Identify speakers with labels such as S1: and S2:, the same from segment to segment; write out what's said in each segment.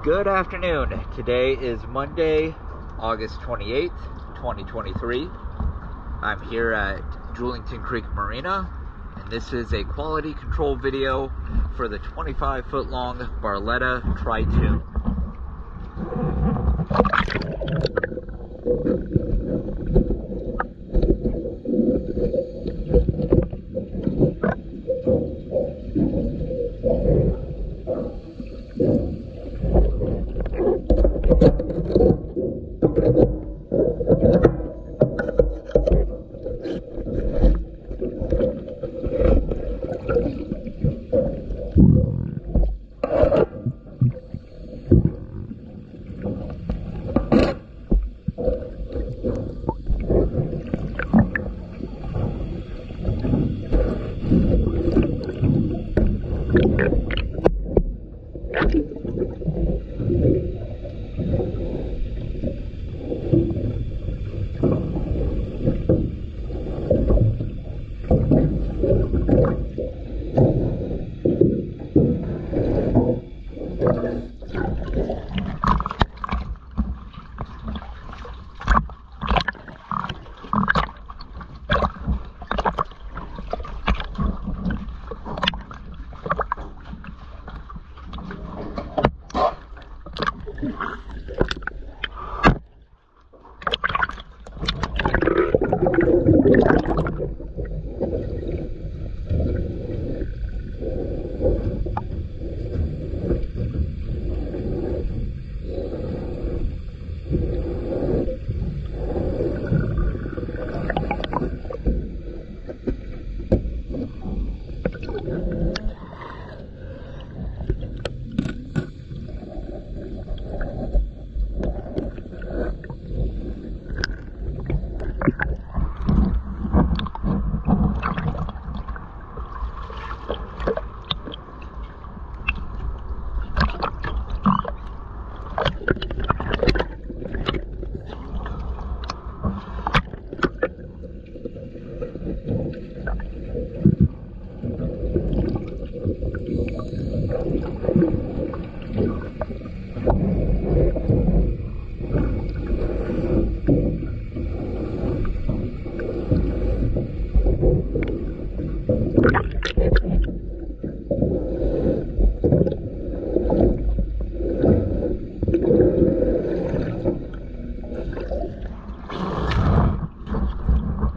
S1: Good afternoon. Today is Monday, August 28th, 2023. I'm here at Julington Creek Marina, and this is a quality control video for the 25-foot long Barletta TriToon.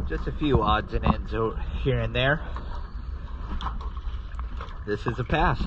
S1: Just a few odds and ends here and there. This is a pass.